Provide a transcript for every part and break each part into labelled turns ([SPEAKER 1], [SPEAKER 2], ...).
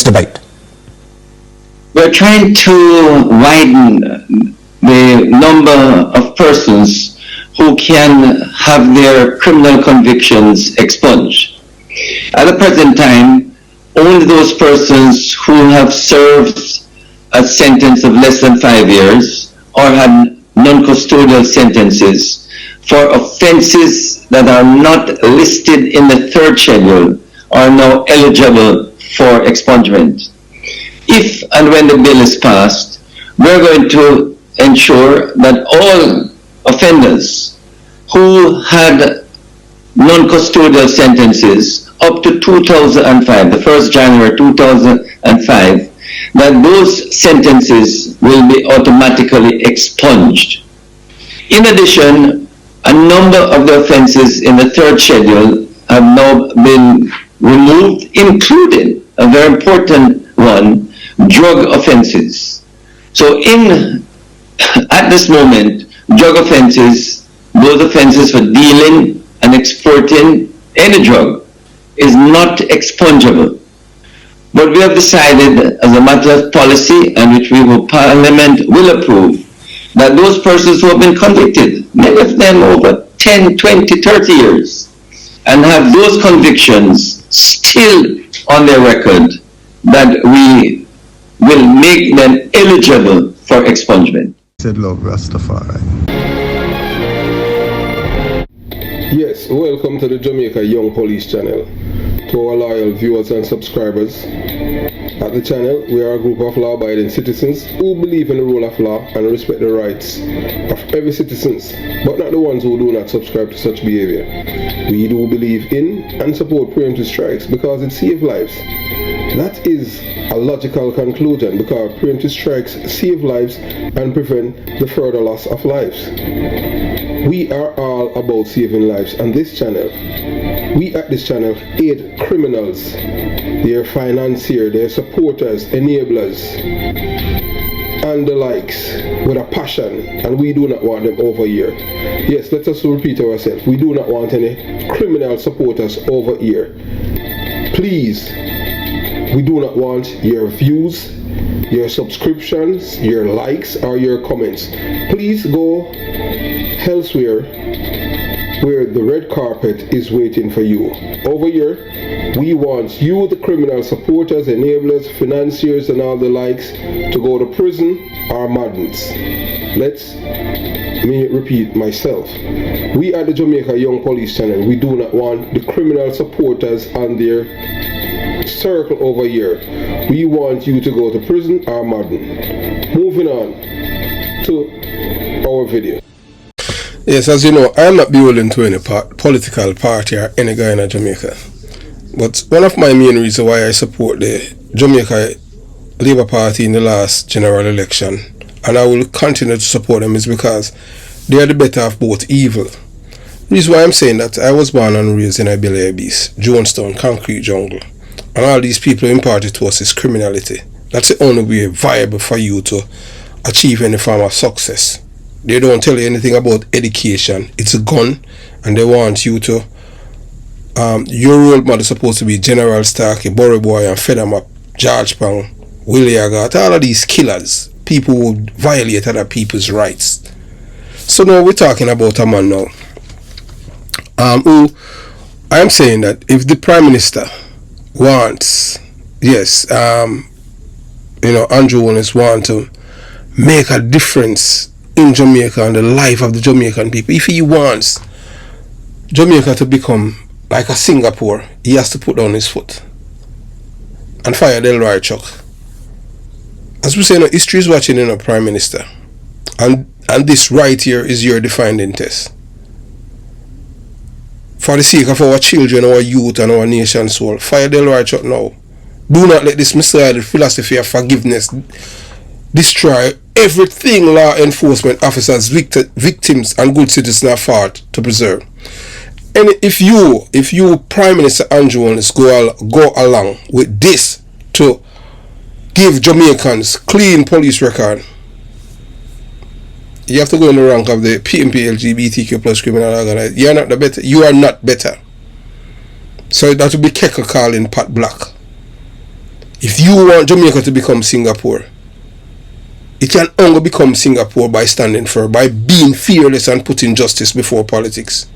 [SPEAKER 1] debate?
[SPEAKER 2] We're trying to widen the number of persons who can have their criminal convictions expunged. At the present time, only those persons who have served a sentence of less than 5 years or had non-custodial sentences for offenses that are not listed in the third schedule are now eligible for expungement. If and when the bill is passed, we're going to ensure that all offenders who had non-custodial sentences up to 2005, the 1st January 2005, that those sentences will be automatically expunged. In addition, a number of the offenses in the third schedule have now been removed, including a very important one, drug offenses. So at this moment, drug offenses, those offenses for dealing and exporting any drug, is not expungible. But we have decided, as a matter of policy, and which Parliament will approve, that those persons who have been convicted, many of them over 10, 20, 30 years, and have those convictions still on their record, that we will make them eligible for expungement.
[SPEAKER 3] Said love Rastafari.
[SPEAKER 4] Yes, welcome to the Jamaica Young Police channel. To our loyal viewers and subscribers, at the channel we are a group of law-abiding citizens who believe in the rule of law and respect the rights of every citizen, but not the ones who do not subscribe to such behavior. We do believe in and support preemptive strikes because it saves lives. That is a logical conclusion because preemptive strikes save lives and prevent the further loss of lives. We are all about saving lives on this channel. We at this channel aid criminals, their financiers, their supporters, enablers, and the likes with a passion, and we do not want them over here. Yes, let us repeat ourselves. We do not want any criminal supporters over here. Please, we do not want your views, your subscriptions, your likes, or your comments. Please go elsewhere where the red carpet is waiting for you. Over here, we want you, the criminal supporters, enablers, financiers, and all the likes, to go to prison or madness. Let me repeat myself. We at the Jamaica Young Police channel, we do not want the criminal supporters and their circle over here. We want you to go to prison or madden. Moving on to our video. Yes, as you know, I am not beholden to any political party or any guy in Jamaica. But one of my main reasons why I support the Jamaica Labour Party in the last general election, and I will continue to support them, is because they are the better of both evil. The reason why I'm saying that, I was born and raised in Iberia Beast, Jonestown, Concrete Jungle, and all these people imparted to us is criminality. That's the only way viable for you to achieve any form of success. They don't tell you anything about education. It's a gun, and they want you to your role model is supposed to be General Starkey, Burry Boy, and Feathermap, George Phang, Willie Agat, all of these killers, people who violate other people's rights. So now we're talking about a man now who, I'm saying that if the Prime Minister wants, yes, Andrew Holness wants to make a difference in Jamaica and the life of the Jamaican people, if he wants Jamaica to become like a Singapore, he has to put down his foot and fire Delroy Chuck. As we say, history is watching in a Prime Minister, and this right here is your defining test. For the sake of our children, our youth, and our nation's soul, fire Delroy Chuck now. Do not let this misguided philosophy of forgiveness destroy everything law enforcement officers, victims, and good citizens have fought to preserve. And if you Prime Minister Andrew Holness go along with this to give Jamaicans clean police record, you have to go in the rank of the PMP LGBTQ plus criminal organization. You are not the better. You are not better. So that would be Keka calling Pat Black. If you want Jamaica to become Singapore, it can only become Singapore by standing firm, by being fearless and putting justice before politics.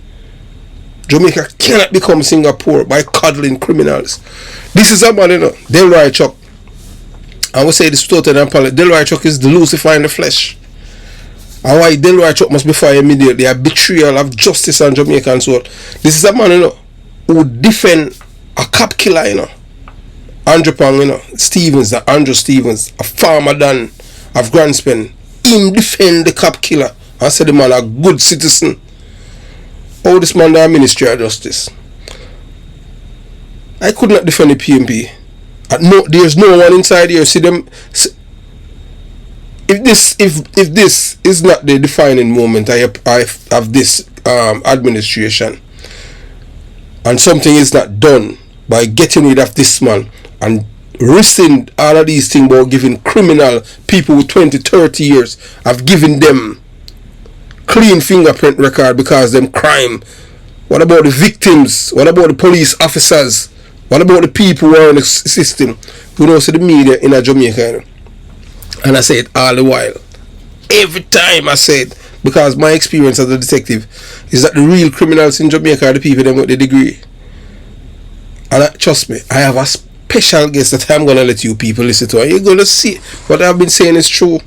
[SPEAKER 4] Jamaica cannot become Singapore by coddling criminals. This is a man, Delroy Chuck. I will say this totally unparalleled. Delroy Chuck is the Lucifer in the flesh. And why Delroy Chuck must be fired immediately. A betrayal of justice and Jamaican soul. This is a man, who defend a cop killer, Andrew Phang, Andrew Stevens, a farmer Dan of Grandspen. Him defend the cop killer and say the man a good citizen. Oh, this man the Ministry of Justice. I could not defend the PMP. No, there's no one inside here. See them. If this is not the defining moment of this administration, and something is not done by getting rid of this man and risking all of these things about giving criminal people with 20, 30 years, of giving them clean fingerprint record because them crime. What about the victims? What about the police officers? What about the people who are in the system? We don't see the media in Jamaica. And I say it all the while. Every time I say it. Because my experience as a detective is that the real criminals in Jamaica are the people that with the degree. And trust me, I have a special guest that I'm going to let you people listen to. And you're going to see what I've been saying is true.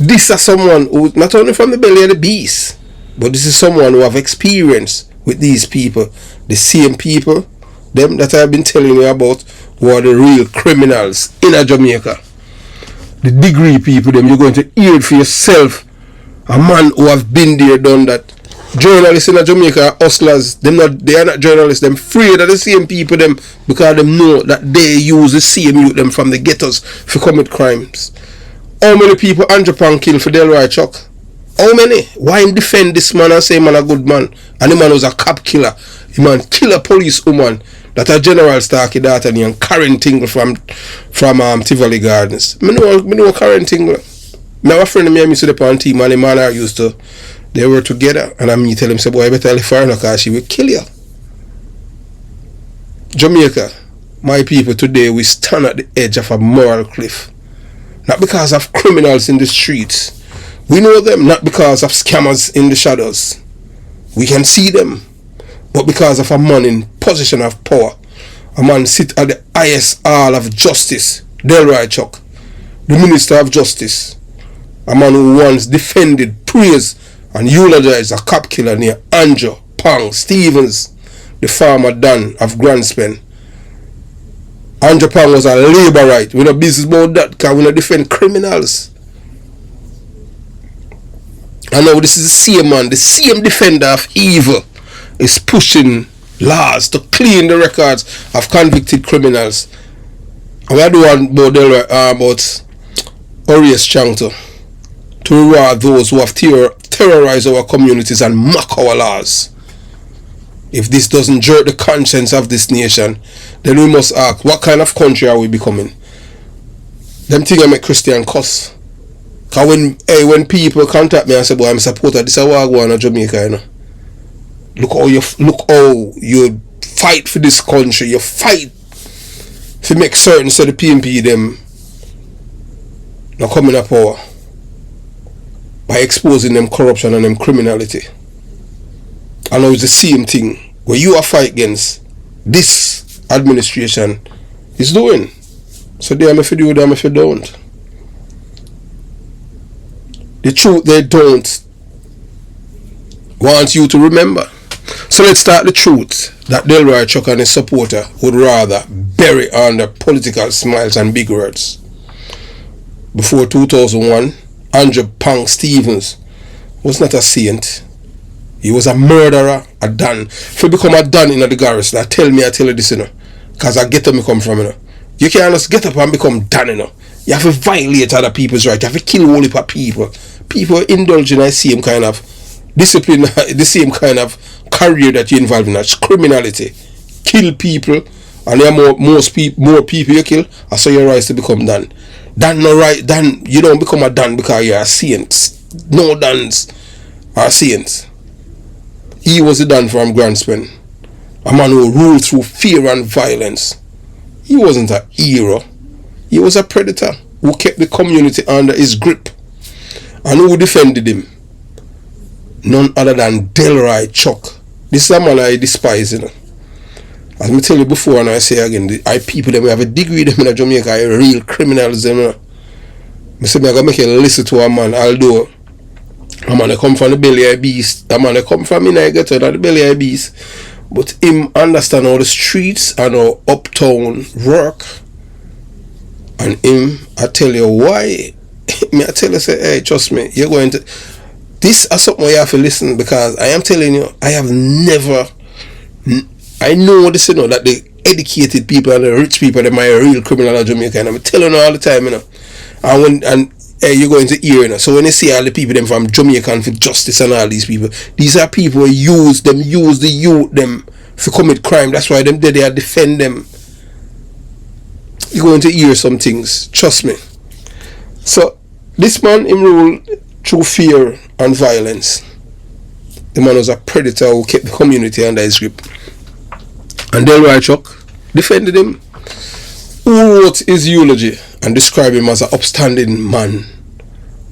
[SPEAKER 4] This is someone who, not only from the belly of the beast, but this is someone who have experience with these people. The same people, them that I've been telling you about, who are the real criminals in Jamaica. The degree people, them, you're going to hear it for yourself. A man who have been there, done that. Journalists in Jamaica, hustlers, they are not journalists, them afraid of the same people, them, because them know that they use the same youth them from the ghettos to commit crimes. How many people Andrew Phang killed for Delroy Chuck? How many? Why defend this man and say man a good man? And the man was a cop killer. The man kill a police woman that a General Starkey daughter and Karen Tingle from Tivoli Gardens. I know Karen Tingle. I have a friend of me used to the on team and the man I used to, they were together, and I tell him, say, boy, I better leave her because she will kill you. Jamaica, my people, today we stand at the edge of a moral cliff. Not because of criminals in the streets. We know them, not because of scammers in the shadows. We can see them. But because of a man in position of power. A man sit at the highest hall of justice. Delroy Chuck, the Minister of Justice. A man who once defended, praised, and eulogized a cop killer near Andrew Phang Stevens, the farmer Dan of Grandspen. Andrew Phang was a labourite. We no business about that because we no defend criminals. And now this is the same man, the same defender of evil, is pushing laws to clean the records of convicted criminals. And we are doing about Orius Changto to reward those who have terrorized our communities and mock our laws. If this doesn't jerk the conscience of this nation, then we must ask, what kind of country are we becoming? Them things I make Christian cuss. Because when people contact me and say, boy, I'm a supporter, this is what I want in Jamaica, Look how you fight for this country. You fight to make certain so the PMP them not coming up power by exposing them corruption and them criminality. And now it's the same thing where you are fight against this administration is doing. So they am if you do, them if you don't. The truth they don't want you to remember. So let's start the truth that Delroy Chuck and his supporter would rather bury under political smiles and big words. Before 2001, Andrew Phang Stevens was not a saint. He was a murderer, a Don. If you become a Don in the garrison, I tell you this, because I get where me come from, You can't just get up and become Don, You have to violate other people's rights. You have to kill whole heap of people. People indulge in the same kind of discipline, the same kind of career that you're involved in. That's criminality. Kill people, and there are more people you kill, I saw your rights to become Don. Don no right, Don, you don't become a Don because you're a saint. No Dons are saints. He was a Don from Grandspen. A man who ruled through fear and violence. He wasn't a hero. He was a predator who kept the community under his grip. And who defended him? None other than Delroy Chuck. This is a man I despise, you know. As I tell you before, and I say again, I people them have a degree them in Jamaica are real criminals, you know. I say I'm gonna make you listen to a man, although a man come from the belly of beast, a man come from in I get out of the belly of beast, but him understand how the streets and how uptown work, and him I tell you why. Me I tell you say, hey, trust me, you're going to this is something you have to listen, because I am telling you, I have never, I know this, you know, that the educated people and the rich people, they're my real criminal in Jamaica, and I'm telling you all the time, you know. And hey, you're going to hear, you know. So when you see all the people them from Jamaican for justice and all these are people who use the youth them to commit crime. That's why them they defend them. You're going to hear some things, trust me. So this man him rule through fear and violence. The man was a predator who kept the community under his grip. And Delroy Chuck defended him. Who wrote his eulogy and described him as an upstanding man,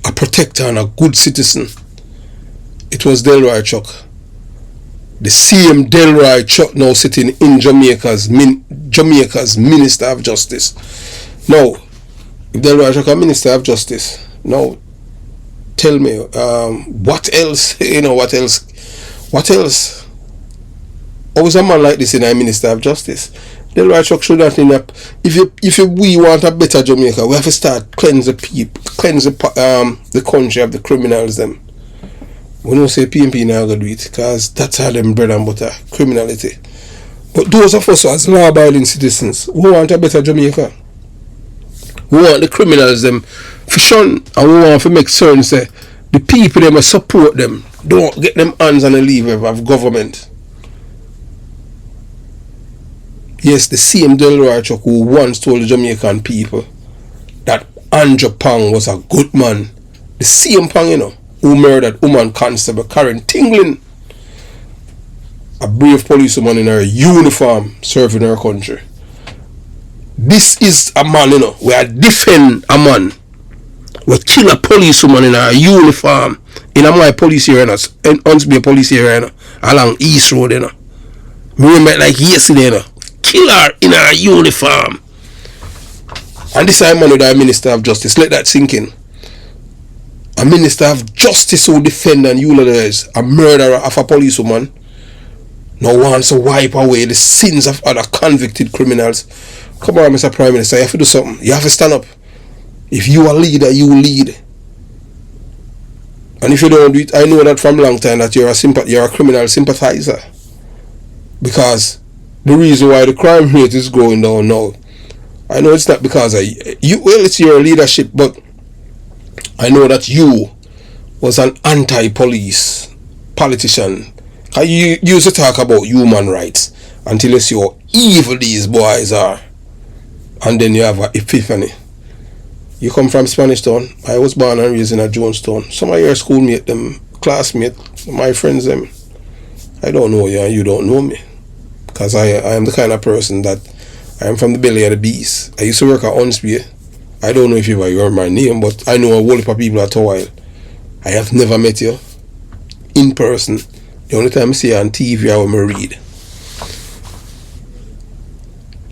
[SPEAKER 4] a protector and a good citizen? It was Delroy Chuck. The same Delroy Chuck now sitting in Jamaica's Minister of Justice. Now, if Delroy Chuck a Minister of Justice, now tell me, what else? You know, what else? What else? How is a man like this in a Minister of Justice? Delroy Chuck should not end up. If we want a better Jamaica, we have to start cleanse the country of the criminals them. We don't say PNP now gonna do it, because that's how them bread and butter, criminality. But those of us as law-abiding citizens who want a better Jamaica, we want the criminals them for shun, and we want to make certain say the people them support them, don't get them hands on the lever of government. Yes, the same Delroy Chuck who once told the Jamaican people that Andrew Phang was a good man. The same Phang, you know, who murdered woman constable Karen Tingling, a brave policewoman in her uniform serving her country. This is a man, you know, where I defend a man. We kill a policewoman in her uniform in a my police area, and be a police area along East Road, you know. Remember like yesterday, you know. Kill her in her uniform. And this is a man with a Minister of Justice. Let that sink in. A Minister of Justice who defend and eulogize a murderer of a policewoman now wants to wipe away the sins of other convicted criminals. Come on, Mr. Prime Minister, you have to do something. You have to stand up. If you are a leader, you lead. And if you don't do it, I know that from a long time that you're a criminal sympathizer. Because the reason why the crime rate is going down now, I know it's not because of you. Well, it's your leadership, but I know that you was an anti-police politician. You used to talk about human rights until you see how evil these boys are, and then you have an epiphany. You come from Spanish Town. I was born and raised in a Jonestown. Some of your schoolmates, them classmates, my friends, them. I don't know you and you don't know me. Because I am the kind of person that I am from the belly of the beast. I used to work at Unspear. I don't know if you heard my name, but I know a whole heap of people at a while. I have never met you in person. The only time I see you on TV or when I read.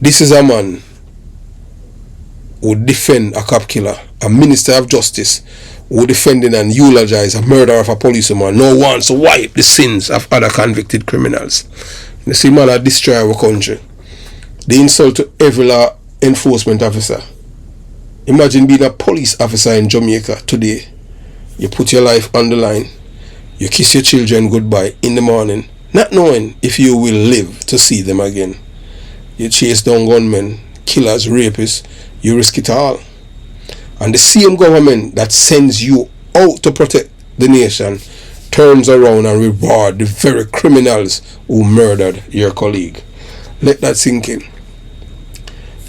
[SPEAKER 4] This is a man who defend a cop killer, a Minister of Justice who defended and eulogize a murder of a policeman, now wants to wipe the sins of other convicted criminals. You see, man, that destroy our country. The insult to every law enforcement officer. Imagine being a police officer in Jamaica today. You put your life on the line. You kiss your children goodbye in the morning, not knowing if you will live to see them again. You chase down gunmen, killers, rapists. You risk it all. And the same government that sends you out to protect the nation turns around and reward the very criminals who murdered your colleague. Let that sink in.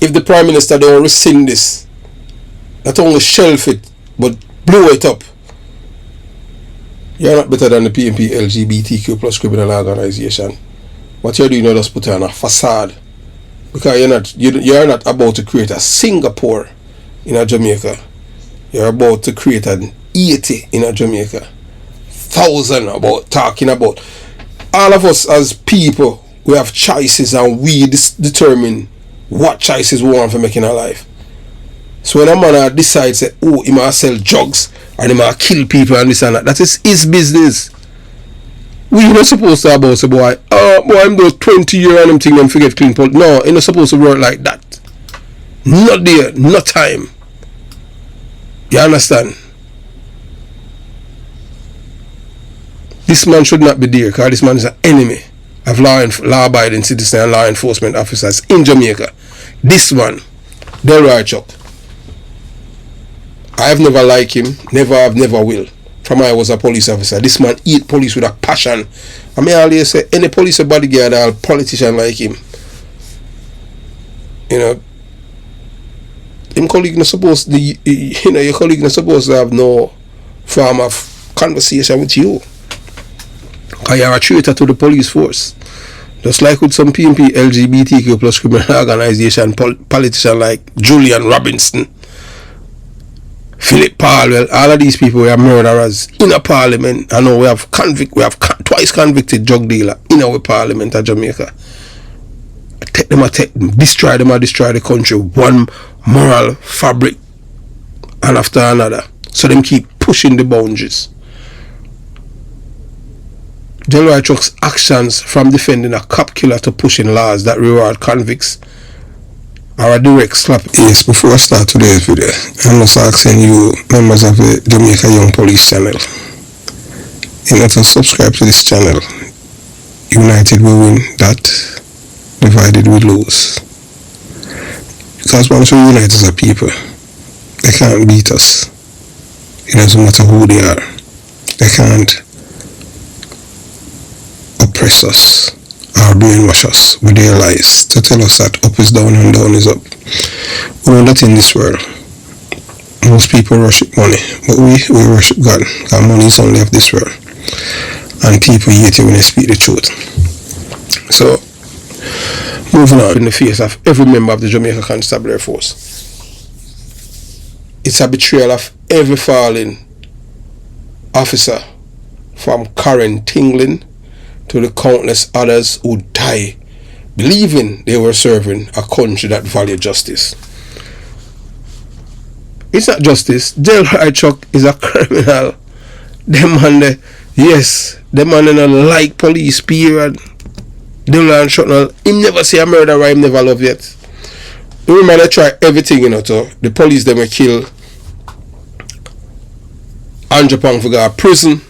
[SPEAKER 4] If the Prime Minister don't rescind this, not only shelf it, but blow it up, you're not better than the PNP LGBTQ plus criminal organization. What you're doing is just put on a facade. Because you're not about to create a Singapore in Jamaica. You're about to create an 80 in Jamaica. 1,000 about talking about. All of us as people, we have choices and we determine what choices we want to make in our life. So when a man decides that, oh, he might sell drugs and he might kill people and this and that, that is his business. We're not supposed to about say, boy, I'm those 20 years and them thing them forget clean pole. No, you're not supposed to work like that. Not there, no time. You understand? This man should not be there because this man is an enemy of law-abiding citizens and law enforcement officers in Jamaica. This one, Delroy Chuck. I have never liked him, never have, never will. From I was a police officer. This man eat police with a passion. I mean, I always say, any police bodyguard or politician like him, you know, him colleague not supposed to, you know, your colleague not supposed to have no form of conversation with you. Because you're a traitor to the police force. Just like with some PMP, LGBTQ plus criminal organization, politician like Julian Robinson, Philip Palwell, all of these people were murderers in a parliament. I know we have twice convicted drug dealer in our parliament of Jamaica. Take them, destroy the country, one moral fabric and after another. So them keep pushing the boundaries. Delroy Chuck's actions from defending a cop killer to pushing laws that reward convicts are a direct slap. Yes, before I start today's video, I'm just asking you, members of the Jamaica Young Police channel, you know, to subscribe to this channel. United we win, that divided we lose. Because once we unite as a people, they can't beat us. It doesn't matter who they are. They can't oppress us or brainwash us with their lies to tell us that up is down and down is up. We know that in this world, most people worship money, but we worship God, because money is only of this world. And people hate you when they speak the truth. So, moving on, in the face of every member of the Jamaica Constabulary Force, it's a betrayal of every fallen officer, from Karen Tingling to the countless others who die believing they were serving a country that valued justice. It's not justice. Delroy Chuck is a criminal. Them man, yes, them man don't like police, period. Delroy Chuck, him never say a murderer, him never love yet. Remember, they try everything, you know, to the police them will kill Andrew Phang for go to prison.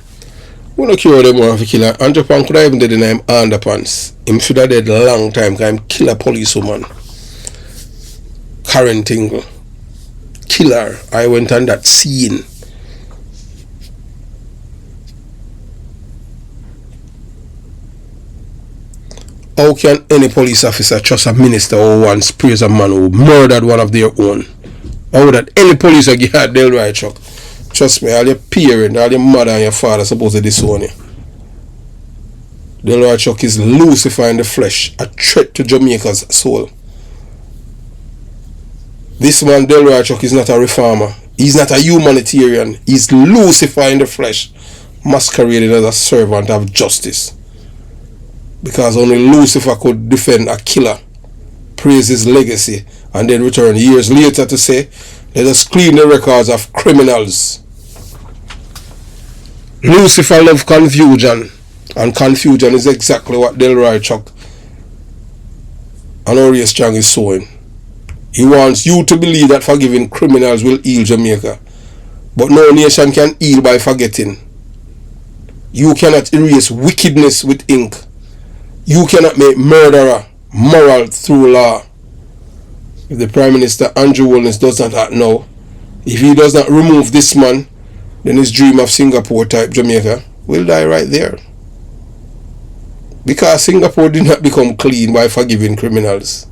[SPEAKER 4] We don't care what them want to kill her. Andrew Phang could have even did the name underpants. Him should have dead a long time because him kill a policewoman. Karen Tingle. Kill her. I went on that scene. How can any police officer trust a minister who once praised a man who murdered one of their own? How would that any police guard Delroy Chuck? Trust me, all your parents, all your mother and your father are supposed to disown you. Delroy Chuck is Lucifer in the flesh, a threat to Jamaica's soul. This man, Delroy Chuck, is not a reformer. He's not a humanitarian. He's Lucifer in the flesh, masquerading as a servant of justice. Because only Lucifer could defend a killer, praise his legacy, and then return years later to say, let us clean the records of criminals. Lucifer loves confusion, and confusion is exactly what Delroy Chuck and Oriya Strong is sowing. He wants you to believe that forgiving criminals will heal Jamaica, but no nation can heal by forgetting. You cannot erase wickedness with ink. You cannot make murderer moral through law. If the Prime Minister Andrew Holness does not act now, if he does not remove this man, then his dream of Singapore type Jamaica will die right there. Because Singapore did not become clean by forgiving criminals.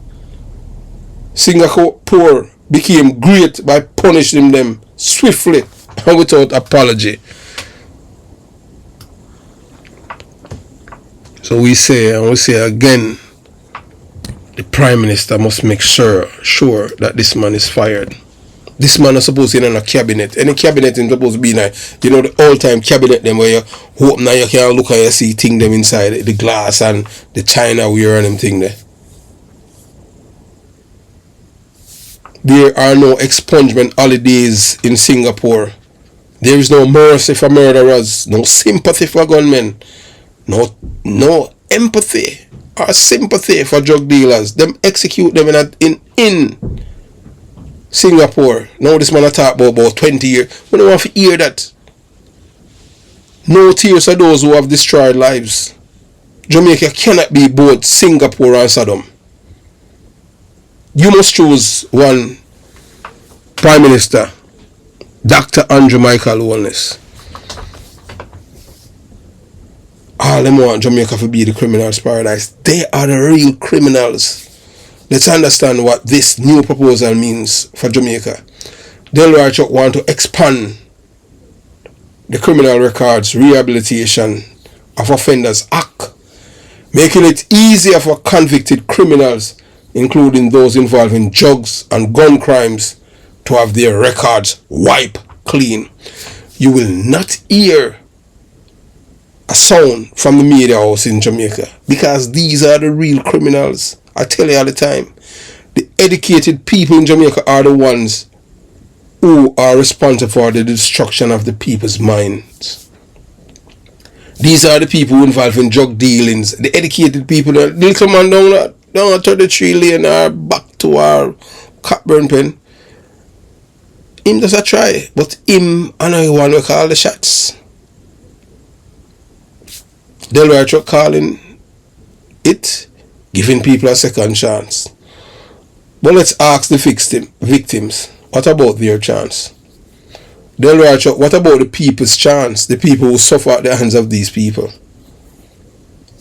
[SPEAKER 4] Singapore became great by punishing them swiftly and without apology. So we say, and we say again, the Prime Minister must make sure that this man is fired. This man is supposed to be in a cabinet. Any cabinet is supposed to be in a, you know, the old-time cabinet them where you open and you can look and you see things them inside, the glass and the china ware and them thing there. There are no expungement holidays in Singapore. There is no mercy for murderers, no sympathy for gunmen, no empathy or sympathy for drug dealers. Them execute them in Singapore. Now this man a talk about 20 years. We don't want to hear that. No tears for those who have destroyed lives. Jamaica cannot be both Singapore and Saddam. You must choose one Prime Minister, Dr. Andrew Michael Holness. All them want Jamaica to be the criminals' paradise. They are the real criminals. Let's understand what this new proposal means for Jamaica. Delroy want to expand the Criminal Records Rehabilitation of Offenders Act, making it easier for convicted criminals, including those involved in drugs and gun crimes, to have their records wiped clean. You will not hear a sound from the media house in Jamaica because these are the real criminals. I tell you all the time, the educated people in Jamaica are the ones who are responsible for the destruction of the people's minds. These are the people involved in drug dealings. The educated people, the little man down 33 lane or back to our Cockburn pen. Him does a try, but him and I want to call the shots. Delroy calling it, giving people a second chance. But let's ask the victims, what about their chance? Delroy, what about the people's chance? The people who suffer at the hands of these people.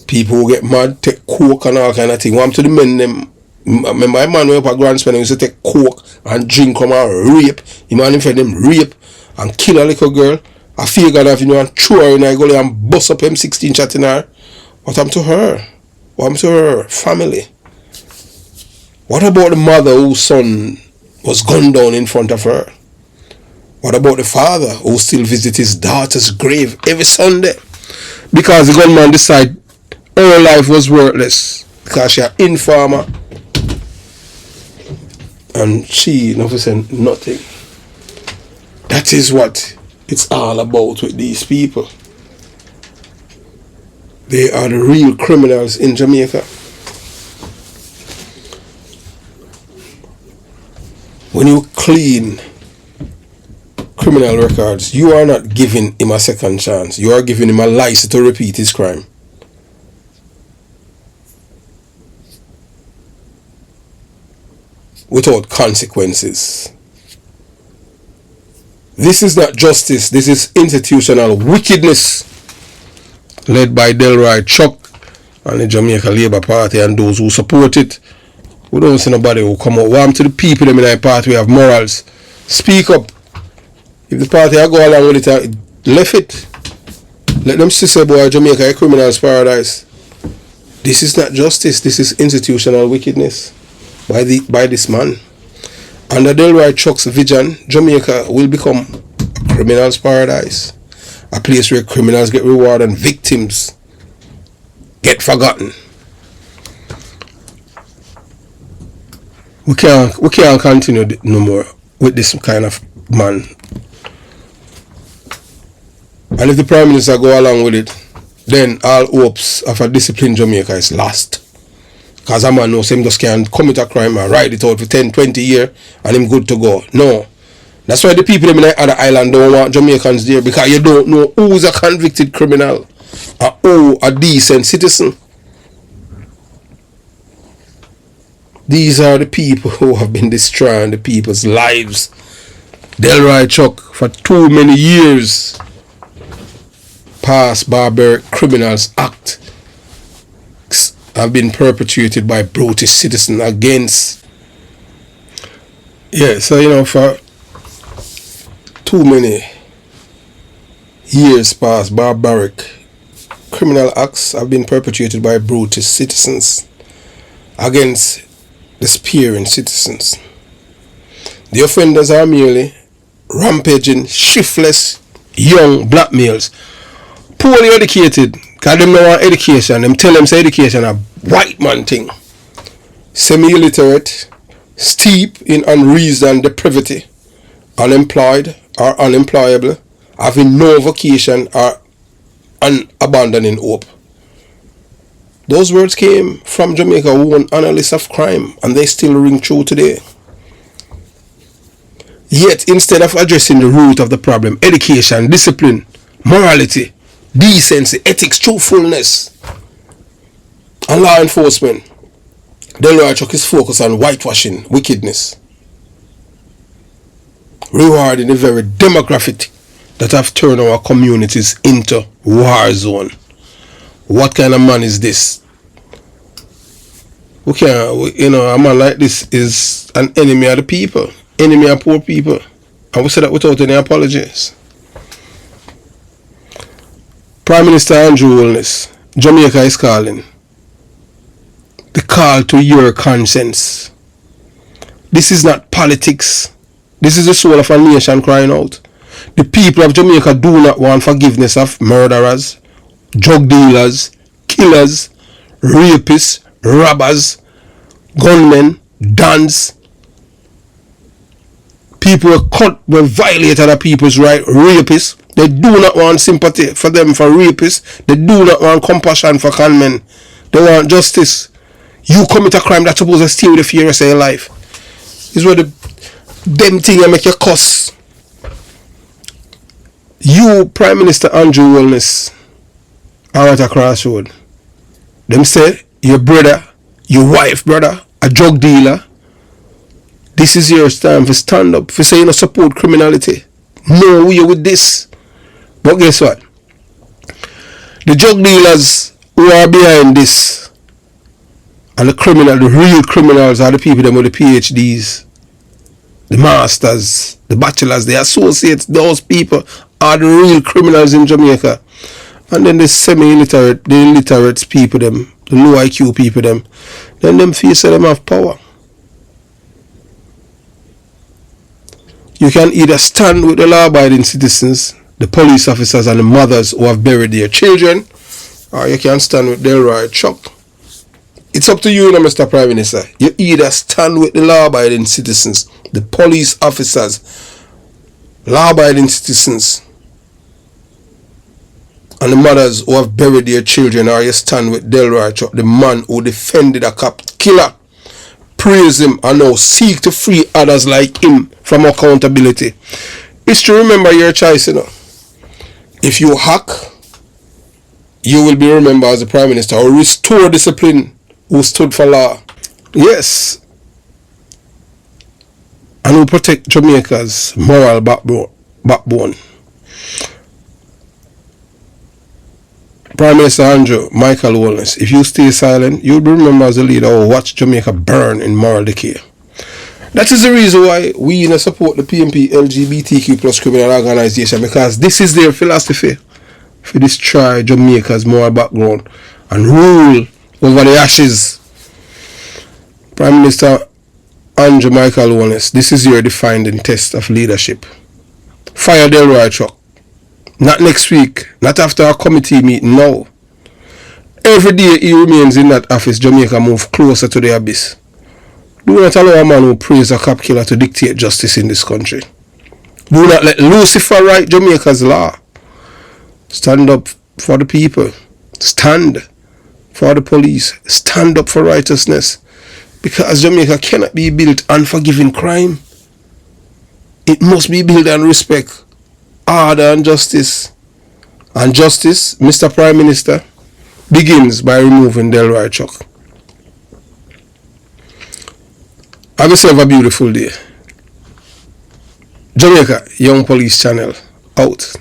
[SPEAKER 4] People who get mad, take coke and all kind of thing. Want to the men them. Remember my man went up at Grand Span and used to take coke and drink come and rape. Him and him for them rape and kill a little girl. I feel God have, you know, and throw her in her gully and bust up M16 chat in her. What happened to her? What happened to her family? What about the mother whose son was gunned down in front of her? What about the father who still visits his daughter's grave every Sunday? Because the gunman decided her life was worthless because she an informer and she never said nothing. That is what it's all about with these people. They are the real criminals in Jamaica. When you clean criminal records, you are not giving him a second chance. You are giving him a license to repeat his crime. Without consequences. This is not justice. This is institutional wickedness led by Delroy Chuck and the Jamaica Labour Party and those who support it. We don't see nobody who come out. Warm to the people in our party. We have morals. Speak up. If the party I go along with it, left it. Let them see say boy Jamaica a criminal's paradise. This is not justice. This is institutional wickedness by this man. Under Delroy Chuck's vision, Jamaica will become a criminal's paradise. A place where criminals get rewarded and victims get forgotten. We can't continue no more with this kind of man. And if the Prime Minister go along with it, then all hopes of a disciplined Jamaica is lost. Because a man knows him just can't commit a crime and ride it out for 10, 20 years and him good to go. No. That's why the people in the other island don't want Jamaicans there, because you don't know who's a convicted criminal or who a decent citizen. These are the people who have been destroying the people's lives. Delroy Chuck, for too many years, past barbaric criminals act have been perpetuated by brutish citizens against. Yeah, so you know, for too many years past, barbaric criminal acts have been perpetuated by brutish citizens against the sparing citizens. The offenders are merely rampaging, shiftless, young black males, poorly educated, because them don't want education. Them tell them say education a white man thing. Semi-illiterate, steep in unreason depravity, unemployed or unemployable, having no vocation or abandoning hope. Those words came from Jamaica's own analyst of crime, and they still ring true today. Yet, instead of addressing the root of the problem, education, discipline, morality, decency, ethics, truthfulness, and law enforcement, Delroy is focused on whitewashing wickedness, rewarding the very demographic that have turned our communities into war zone. What kind of man is this? A man like this is an enemy of the people, enemy of poor people, and we say that without any apologies. Prime Minister Andrew Holness, Jamaica is calling. The call to your conscience. This is not politics. This is the soul of a nation crying out. The people of Jamaica do not want forgiveness of murderers, drug dealers, killers, rapists, robbers, gunmen, dons. People who violate other people's rights, rapists. They do not want sympathy for them for rapists. They do not want compassion for conmen. They want justice. You commit a crime that's supposed to steal the fear of your life. This is what them thing that make you cuss. You, Prime Minister Andrew Holness, are at a crossroad. Them say your brother, your wife brother, a drug dealer. This is your time for stand up, for say you don't support criminality. No, we are with this. But guess what? The drug dealers who are behind this, and the real criminals are the people them with the PhDs, the masters, the bachelors, the associates. Those people are the real criminals in Jamaica. And then the semi-illiterate, the illiterate people them, the low IQ people them, then them feel so them have power. You can either stand with the law-abiding citizens, the police officers and the mothers who have buried their children, or you can stand with Delroy Chuck. It's up to you now, Mr. Prime Minister. You either stand with the law-abiding citizens, the police officers, law-abiding citizens, and the mothers who have buried their children, or you stand with Delroy Chuck, the man who defended a cop killer, praise him, and now seek to free others like him from accountability. It's to remember your choice, you know. If you hack, you will be remembered as the Prime Minister who restored discipline, who stood for law. Yes. And who protect Jamaica's moral backbone. Prime Minister Andrew Michael Holness, if you stay silent, you'll be remembered as a leader who watched Jamaica burn in moral decay. That is the reason why we support the PMP LGBTQ plus criminal organization, because this is their philosophy for destroy Jamaica's moral background and rule over the ashes. Prime Minister Andrew Michael Holness, this is your defining test of leadership. Fire Delroy Chuck. Not next week, not after our committee meeting, no. Every day he remains in that office, Jamaica move closer to the abyss. Do not allow a man who prays a cop killer to dictate justice in this country. Do not let Lucifer write Jamaica's law. Stand up for the people. Stand for the police. Stand up for righteousness. Because Jamaica cannot be built on forgiving crime. It must be built on respect, order and justice. And justice, Mr. Prime Minister, begins by removing Delroy Chuck. Have yourself a beautiful day. Jamaica Young Police Channel out.